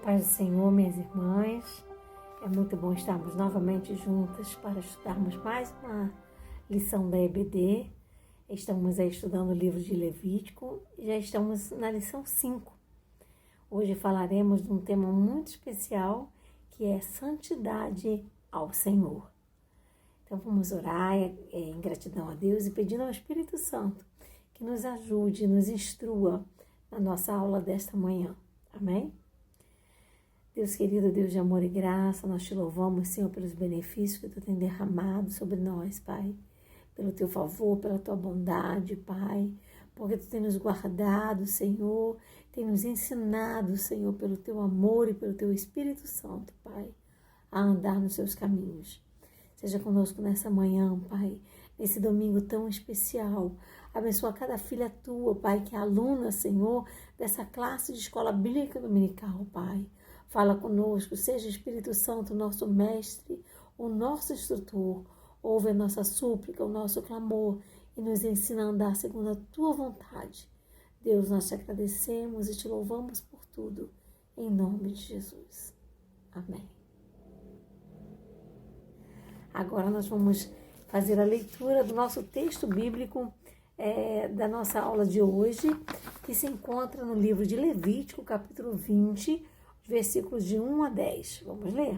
Paz do Senhor, minhas irmãs. É muito bom estarmos novamente juntas para estudarmos mais uma lição da EBD. Estamos aí estudando o livro de Levítico e já estamos na lição 5. Hoje falaremos de um tema muito especial, que é santidade ao Senhor. Então vamos orar em gratidão a Deus e pedindo ao Espírito Santo que nos ajude, nos instrua na nossa aula desta manhã. Amém? Deus querido, Deus de amor e graça, nós te louvamos, Senhor, pelos benefícios que Tu tem derramado sobre nós, Pai. Pelo Teu favor, pela Tua bondade, Pai. Porque Tu tem nos guardado, Senhor, tem nos ensinado, Senhor, pelo Teu amor e pelo Teu Espírito Santo, Pai, a andar nos Seus caminhos. Seja conosco nessa manhã, Pai, nesse domingo tão especial. Abençoa cada filha Tua, Pai, que é aluna, Senhor, dessa classe de escola bíblica dominical, Pai. Fala conosco, seja o Espírito Santo, nosso mestre, o nosso instrutor. Ouve a nossa súplica, o nosso clamor e nos ensina a andar segundo a Tua vontade. Deus, nós te agradecemos e te louvamos por tudo, em nome de Jesus. Amém. Agora nós vamos fazer a leitura do nosso texto bíblico da nossa aula de hoje, que se encontra no livro de Levítico, capítulo 20, versículos de 1 a 10. Vamos ler?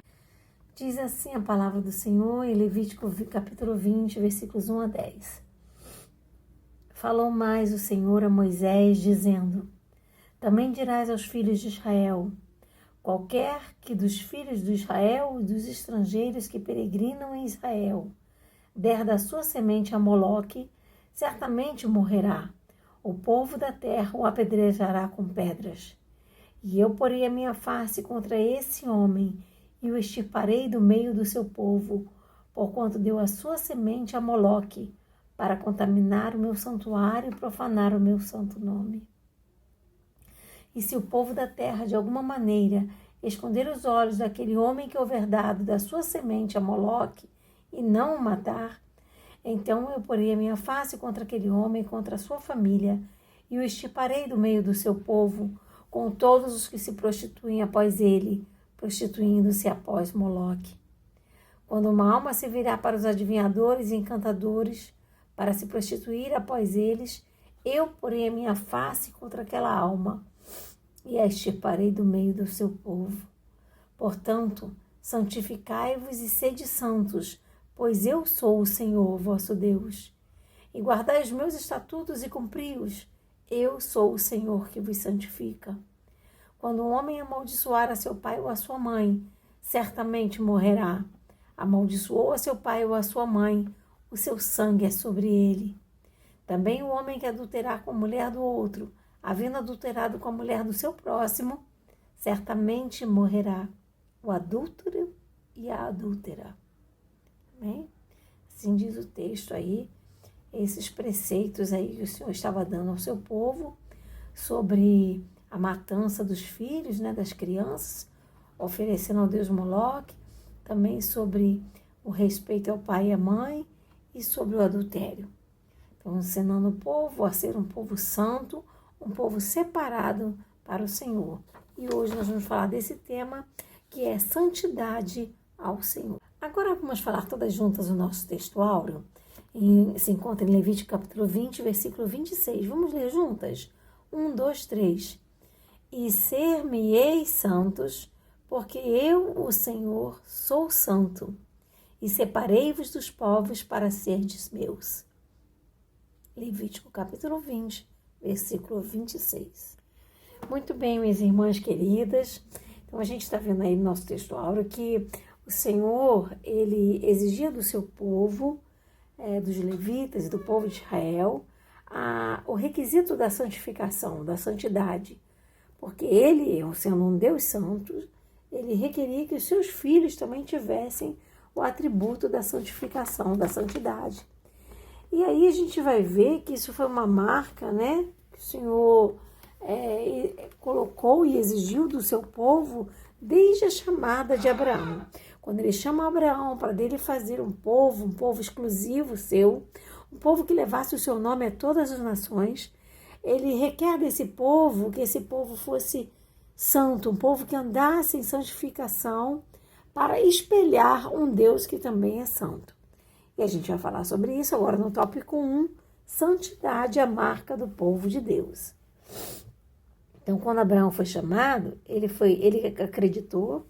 Diz assim a palavra do Senhor em Levítico capítulo 20, versículos 1 a 10. Falou mais o Senhor a Moisés, dizendo: Também dirás aos filhos de Israel: Qualquer que dos filhos de Israel e dos estrangeiros que peregrinam em Israel der da sua semente a Moloque, certamente morrerá. O povo da terra o apedrejará com pedras. E eu porei a minha face contra esse homem e o extirparei do meio do seu povo, porquanto deu a sua semente a Moloque, para contaminar o meu santuário e profanar o meu santo nome. E se o povo da terra, de alguma maneira, esconder os olhos daquele homem que houver dado da sua semente a Moloque e não o matar, então eu porei a minha face contra aquele homem e contra a sua família, e o extirparei do meio do seu povo, com todos os que se prostituem após ele, prostituindo-se após Moloque. Quando uma alma se virar para os adivinhadores e encantadores, para se prostituir após eles, eu porei a minha face contra aquela alma, e a extirparei do meio do seu povo. Portanto, santificai-vos e sede santos, pois eu sou o Senhor vosso Deus. E guardai os meus estatutos e cumpri-os. Eu sou o Senhor que vos santifica. Quando um homem amaldiçoar a seu pai ou a sua mãe, certamente morrerá. Amaldiçoou a seu pai ou a sua mãe, o seu sangue é sobre ele. Também o homem que adulterar com a mulher do outro, havendo adulterado com a mulher do seu próximo, certamente morrerá. O adúltero e a adúltera. Amém? Assim diz o texto aí, esses preceitos aí que o Senhor estava dando ao seu povo sobre a matança dos filhos, né, das crianças, oferecendo ao Deus Moloque, também sobre o respeito ao pai e à mãe e sobre o adultério. Então, ensinando o povo a ser um povo santo, um povo separado para o Senhor. E hoje nós vamos falar desse tema, que é santidade ao Senhor. Agora vamos falar todas juntas o nosso texto áureo. Se encontra em Levítico capítulo 20, versículo 26. Vamos ler juntas? 1, 2, 3. E ser-me-eis santos, porque eu, o Senhor, sou santo, e separei-vos dos povos para serdes meus. Levítico capítulo 20, versículo 26. Muito bem, minhas irmãs queridas. Então a gente está vendo aí no nosso texto áureo que o Senhor, ele exigia do seu povo, dos levitas e do povo de Israel, o requisito da santificação, da santidade. Porque ele, sendo um Deus santo, ele requeria que os seus filhos também tivessem o atributo da santificação, da santidade. E aí a gente vai ver que isso foi uma marca, né, que o Senhor colocou e exigiu do seu povo desde a chamada de Abraão. Quando ele chama Abraão para dele fazer um povo exclusivo seu, um povo que levasse o seu nome a todas as nações, ele requer desse povo que esse povo fosse santo, um povo que andasse em santificação para espelhar um Deus que também é santo. E a gente vai falar sobre isso agora no tópico 1, santidade, a marca do povo de Deus. Então, quando Abraão foi chamado, ele acreditou,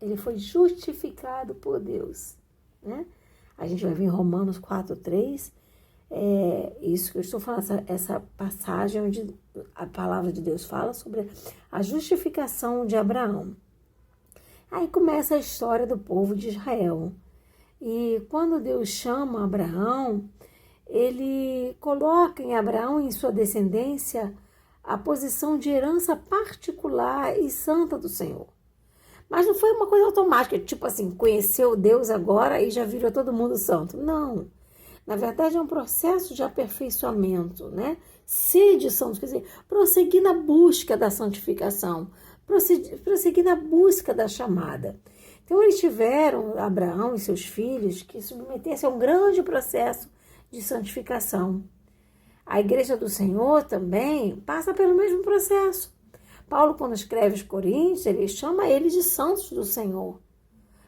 ele foi justificado por Deus, né? A gente vai ver em Romanos 4:3, isso que eu estou falando, essa passagem onde a palavra de Deus fala sobre a justificação de Abraão. Aí começa a história do povo de Israel. E quando Deus chama Abraão, ele coloca em Abraão e em sua descendência a posição de herança particular e santa do Senhor. Mas não foi uma coisa automática, tipo assim, conheceu Deus agora e já virou todo mundo santo. Não. Na verdade, é um processo de aperfeiçoamento, né? Sede santos, quer dizer, prosseguir na busca da santificação, prosseguir na busca da chamada. Então, eles tiveram, Abraão e seus filhos, que submeter-se a um grande processo de santificação. A Igreja do Senhor também passa pelo mesmo processo. Paulo, quando escreve os Coríntios, ele chama eles de santos do Senhor.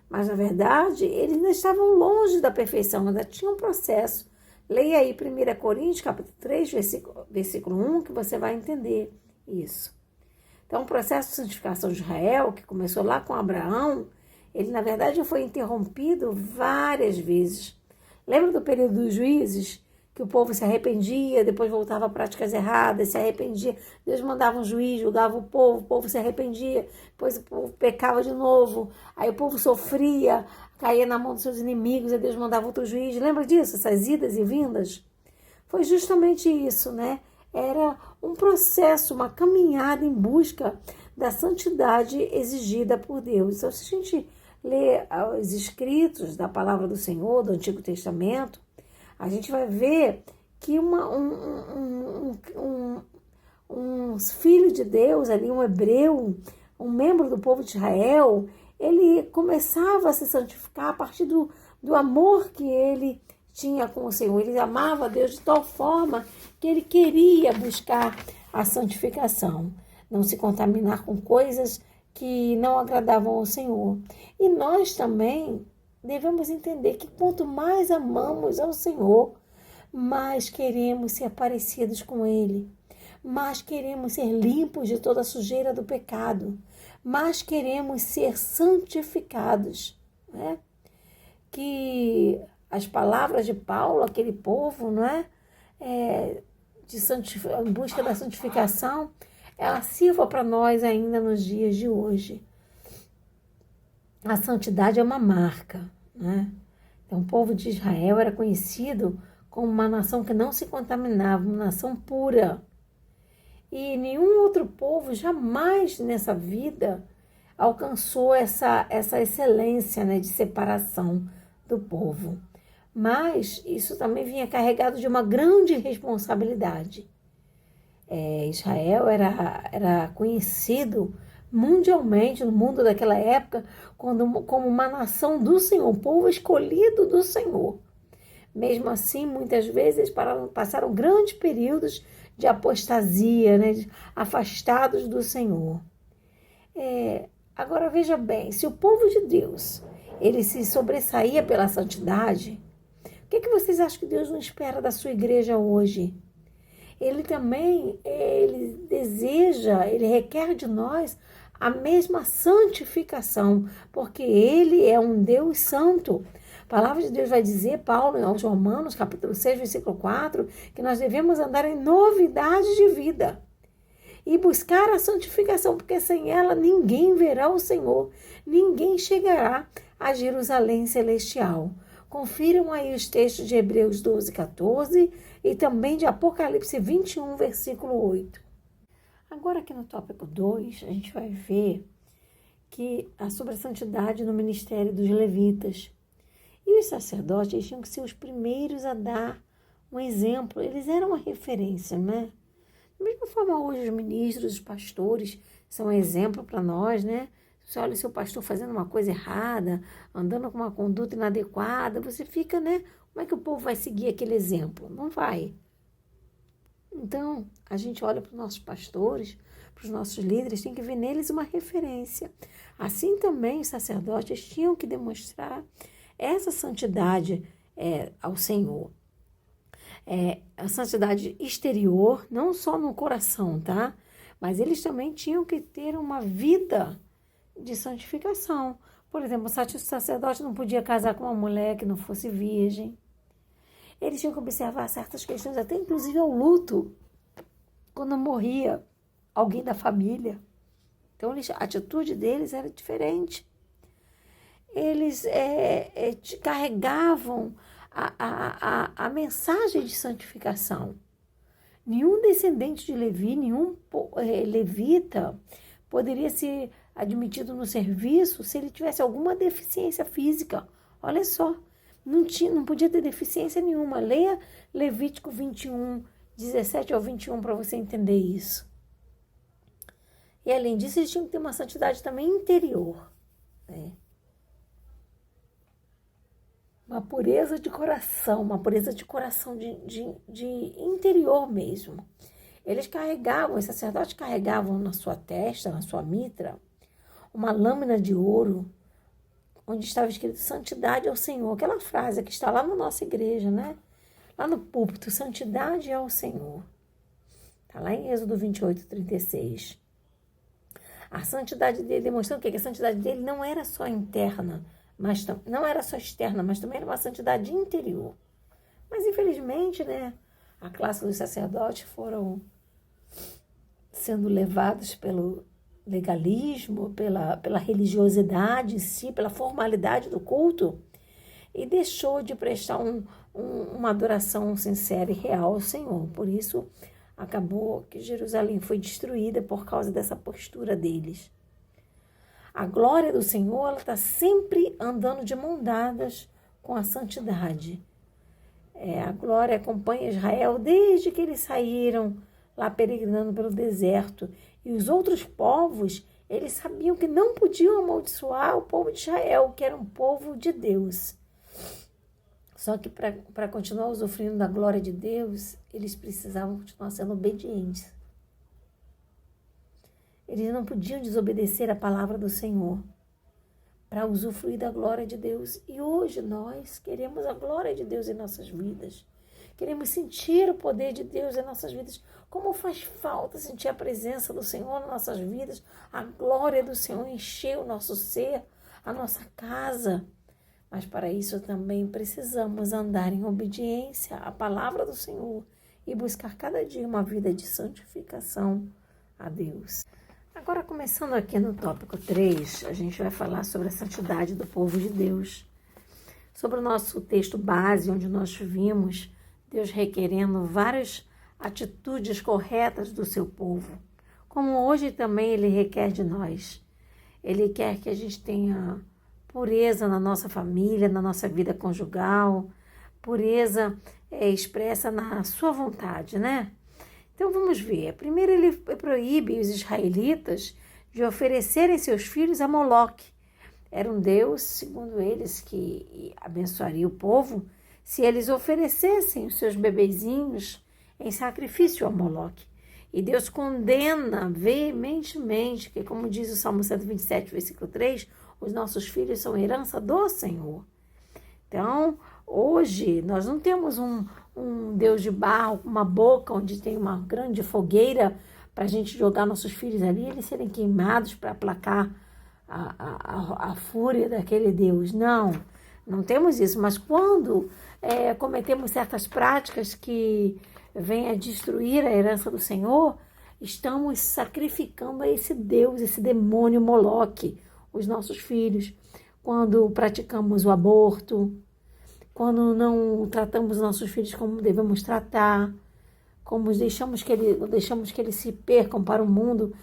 Mas, na verdade, eles ainda estavam longe da perfeição, ainda tinha um processo. Leia aí 1 Coríntios, capítulo 3, versículo 1, que você vai entender isso. Então, o processo de santificação de Israel, que começou lá com Abraão, ele, na verdade, já foi interrompido várias vezes. Lembra do período dos juízes? Que o povo se arrependia, depois voltava a práticas erradas, se arrependia. Deus mandava um juiz, julgava o povo se arrependia, depois o povo pecava de novo, aí o povo sofria, caía na mão dos seus inimigos, aí Deus mandava outro juiz. Lembra disso? Essas idas e vindas? Foi justamente isso, né? Era um processo, uma caminhada em busca da santidade exigida por Deus. Então, se a gente lê os escritos da palavra do Senhor, do Antigo Testamento, a gente vai ver que um filho de Deus, ali, um hebreu, um membro do povo de Israel, ele começava a se santificar a partir do amor que ele tinha com o Senhor. Ele amava a Deus de tal forma que ele queria buscar a santificação, não se contaminar com coisas que não agradavam ao Senhor. E nós também devemos entender que quanto mais amamos ao Senhor, mais queremos ser parecidos com Ele, mais queremos ser limpos de toda a sujeira do pecado, mais queremos ser santificados, né? Que as palavras de Paulo, aquele povo, não é? Em busca da santificação, ela sirva para nós ainda nos dias de hoje. A santidade é uma marca, né? Então, o povo de Israel era conhecido como uma nação que não se contaminava, uma nação pura. E nenhum outro povo jamais nessa vida alcançou essa excelência, né, de separação do povo. Mas isso também vinha carregado de uma grande responsabilidade. Israel era conhecido mundialmente, no mundo daquela época, como uma nação do Senhor, um povo escolhido do Senhor. Mesmo assim, muitas vezes passaram grandes períodos de apostasia, né, afastados do Senhor. Agora veja bem, se o povo de Deus ele se sobressaía pela santidade, o que vocês acham que Deus não espera da sua igreja hoje? Ele também, ele deseja, ele requer de nós a mesma santificação, porque ele é um Deus santo. A palavra de Deus vai dizer, Paulo, aos Romanos, capítulo 6, versículo 4, que nós devemos andar em novidade de vida e buscar a santificação, porque sem ela ninguém verá o Senhor, ninguém chegará a Jerusalém celestial. Confiram aí os textos de Hebreus 12, 14 e também de Apocalipse 21, versículo 8. Agora aqui no tópico 2, a gente vai ver que sobre a santidade no ministério dos levitas. E os sacerdotes tinham que ser os primeiros a dar um exemplo. Eles eram uma referência, né? Da mesma forma hoje os ministros, os pastores são um exemplo para nós, né? Você olha o seu pastor fazendo uma coisa errada, andando com uma conduta inadequada, você fica, né? Como é que o povo vai seguir aquele exemplo? Não vai. Então, a gente olha para os nossos pastores, para os nossos líderes, tem que ver neles uma referência. Assim também os sacerdotes tinham que demonstrar essa santidade ao Senhor. A santidade exterior, não só no coração, tá? Mas eles também tinham que ter uma vida de santificação. Por exemplo, o sacerdote não podia casar com uma mulher que não fosse virgem. Eles tinham que observar certas questões, até inclusive ao luto, quando morria alguém da família. Então, a atitude deles era diferente. Eles carregavam a mensagem de santificação. Nenhum descendente de Levi, nenhum levita poderia ser admitido no serviço se ele tivesse alguma deficiência física. Olha só, não podia ter deficiência nenhuma. Leia Levítico 21, 17 ao 21 para você entender isso. E além disso, eles tinham que ter uma santidade também interior, né? Uma pureza de coração de interior mesmo. Os sacerdotes carregavam na sua testa, na sua mitra, uma lâmina de ouro, onde estava escrito santidade ao Senhor. Aquela frase que está lá na nossa igreja, né? Lá no púlpito, santidade ao Senhor. Está lá em Êxodo 28, 36. A santidade dele demonstrando que a santidade dele não era só interna, não era só externa, mas também era uma santidade interior. Mas, infelizmente, né, a classe dos sacerdotes foram sendo levados pelo legalismo, pela religiosidade em si, pela formalidade do culto, e deixou de prestar uma adoração sincera e real ao Senhor. Por isso, acabou que Jerusalém foi destruída por causa dessa postura deles. A glória do Senhor, ela está sempre andando de mão dadas com a santidade. A glória acompanha Israel desde que eles saíram lá peregrinando pelo deserto. E os outros povos, eles sabiam que não podiam amaldiçoar o povo de Israel, que era um povo de Deus. Só que para continuar usufruindo da glória de Deus, eles precisavam continuar sendo obedientes. Eles não podiam desobedecer a palavra do Senhor para usufruir da glória de Deus. E hoje nós queremos a glória de Deus em nossas vidas. Queremos sentir o poder de Deus em nossas vidas. Como faz falta sentir a presença do Senhor nas nossas vidas. A glória do Senhor encher o nosso ser, a nossa casa. Mas para isso também precisamos andar em obediência à palavra do Senhor e buscar cada dia uma vida de santificação a Deus. Agora, começando aqui no tópico 3, a gente vai falar sobre a santidade do povo de Deus. Sobre o nosso texto base, onde nós vimos Deus requerendo várias atitudes corretas do seu povo. Como hoje também Ele requer de nós. Ele quer que a gente tenha pureza na nossa família, na nossa vida conjugal, pureza expressa na sua vontade, né? Então vamos ver. Primeiro ele proíbe os israelitas de oferecerem seus filhos a Moloque. Era um Deus, segundo eles, que abençoaria o povo se eles oferecessem os seus bebezinhos em sacrifício a Moloque. E Deus condena veementemente, que como diz o Salmo 127, versículo 3, os nossos filhos são herança do Senhor. Então, hoje, nós não temos um Deus de barro, uma boca onde tem uma grande fogueira para a gente jogar nossos filhos ali, eles serem queimados para aplacar a fúria daquele Deus. Não temos isso. Mas quando cometemos certas práticas que vêm a destruir a herança do Senhor, estamos sacrificando a esse Deus, esse demônio Moloque, os nossos filhos. Quando praticamos o aborto, quando não tratamos nossos filhos como devemos tratar, como deixamos que eles se percam para o mundo,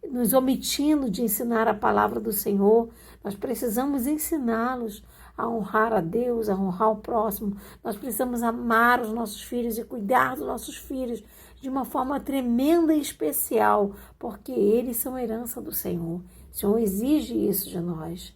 nos omitindo de ensinar a palavra do Senhor. Nós precisamos ensiná-los a honrar a Deus, a honrar o próximo. Nós precisamos amar os nossos filhos e cuidar dos nossos filhos de uma forma tremenda e especial, porque eles são herança do Senhor. O Senhor exige isso de nós.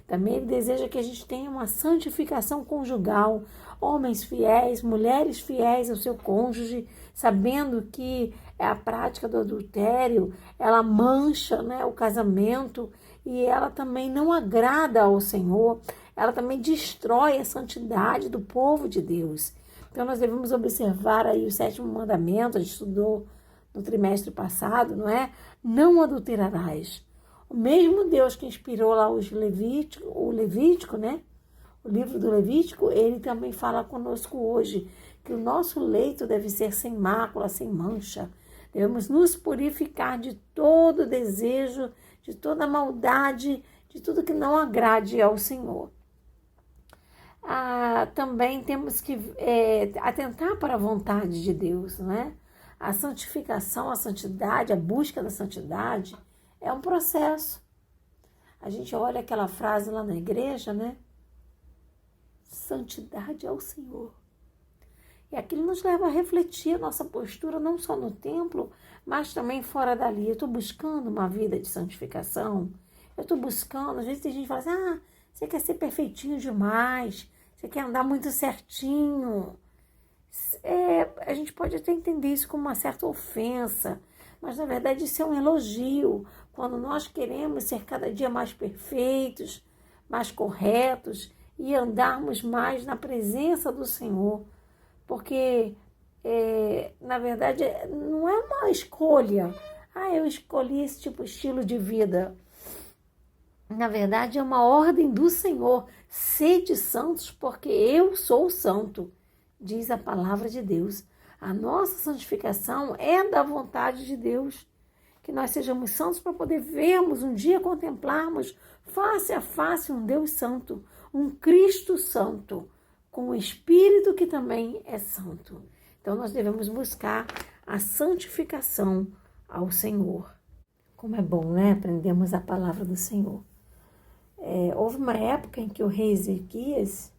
Também Ele deseja que a gente tenha uma santificação conjugal, homens fiéis, mulheres fiéis ao seu cônjuge, sabendo que a prática do adultério, ela mancha, né, o casamento e ela também não agrada ao Senhor, ela também destrói a santidade do povo de Deus. Então nós devemos observar aí o 7º mandamento, a gente estudou no trimestre passado, não é? Não adulterarás. O mesmo Deus que inspirou lá o Levítico, né? O livro do Levítico, ele também fala conosco hoje que o nosso leito deve ser sem mácula, sem mancha. Devemos nos purificar de todo desejo, de toda maldade, de tudo que não agrade ao Senhor. Também temos que atentar para a vontade de Deus, né? A santificação, a santidade, a busca da santidade é um processo. A gente olha aquela frase lá na igreja, né? Santidade ao Senhor. E aquilo nos leva a refletir a nossa postura, não só no templo, mas também fora dali. Eu estou buscando uma vida de santificação. Eu estou buscando, às vezes tem gente que fala assim, você quer ser perfeitinho demais, você quer andar muito certinho. A gente pode até entender isso como uma certa ofensa, mas na verdade isso é um elogio. Quando nós queremos ser cada dia mais perfeitos, mais corretos e andarmos mais na presença do Senhor. Porque, na verdade, não é uma escolha. Eu escolhi esse tipo de estilo de vida. Na verdade, é uma ordem do Senhor. Sede santos, porque eu sou santo, diz a palavra de Deus. A nossa santificação é da vontade de Deus. Que nós sejamos santos para poder vermos, um dia contemplarmos face a face um Deus santo, um Cristo santo, com o Espírito que também é santo. Então nós devemos buscar a santificação ao Senhor. Como é bom, né? Aprendemos a palavra do Senhor. Houve uma época em que o rei Ezequias,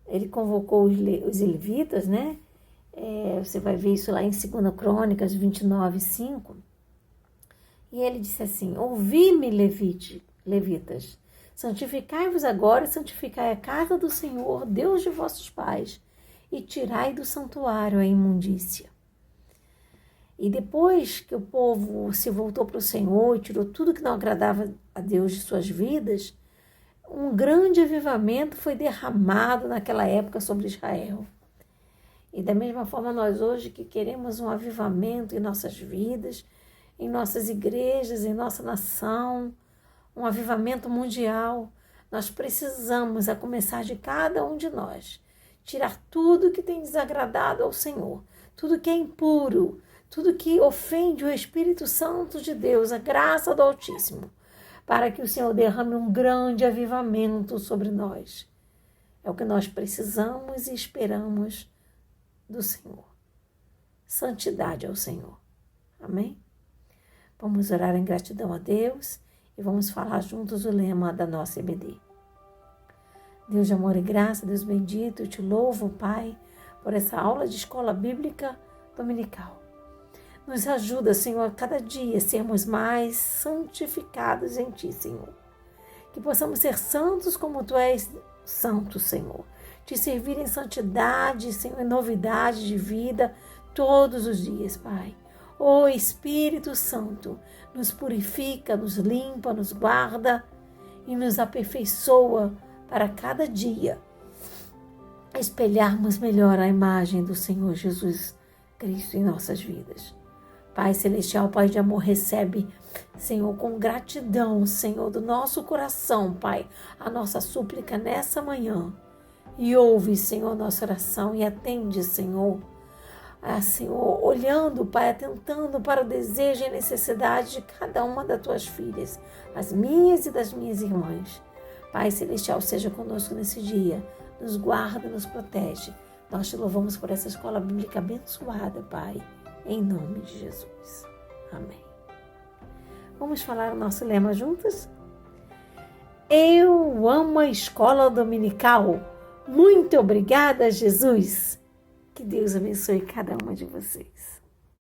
ele convocou os levitas, né? Você vai ver isso lá em 2 Crônicas 29:5. E ele disse assim, ouvi-me, levitas, santificai-vos agora e santificai a casa do Senhor, Deus de vossos pais, e tirai do santuário a imundícia. E depois que o povo se voltou para o Senhor e tirou tudo que não agradava a Deus de suas vidas, um grande avivamento foi derramado naquela época sobre Israel. E da mesma forma nós hoje que queremos um avivamento em nossas vidas, em nossas igrejas, em nossa nação, um avivamento mundial, nós precisamos, a começar de cada um de nós, tirar tudo que tem desagradado ao Senhor, tudo que é impuro, tudo que ofende o Espírito Santo de Deus, a graça do Altíssimo, para que o Senhor derrame um grande avivamento sobre nós. É o que nós precisamos e esperamos do Senhor. Santidade ao Senhor. Amém? Vamos orar em gratidão a Deus e vamos falar juntos o lema da nossa EBD. Deus de amor e graça, Deus bendito, eu te louvo, Pai, por essa aula de escola bíblica dominical. Nos ajuda, Senhor, a cada dia sermos mais santificados em Ti, Senhor. Que possamos ser santos como Tu és santo, Senhor. Te servir em santidade, Senhor, em novidade de vida todos os dias, Pai. Ó Espírito Santo, nos purifica, nos limpa, nos guarda e nos aperfeiçoa para cada dia espelharmos melhor a imagem do Senhor Jesus Cristo em nossas vidas. Pai Celestial, Pai de amor, recebe, Senhor, com gratidão, Senhor, do nosso coração, Pai, a nossa súplica nessa manhã. E ouve, Senhor, nossa oração e atende, Senhor, Senhor, olhando, Pai, atentando para o desejo e a necessidade de cada uma das Tuas filhas, as minhas e das minhas irmãs. Pai Celestial, seja conosco nesse dia, nos guarda, nos protege. Nós Te louvamos por essa escola bíblica abençoada, Pai, em nome de Jesus. Amém. Vamos falar o nosso lema juntos? Eu amo a escola dominical. Muito obrigada, Jesus. Que Deus abençoe cada uma de vocês.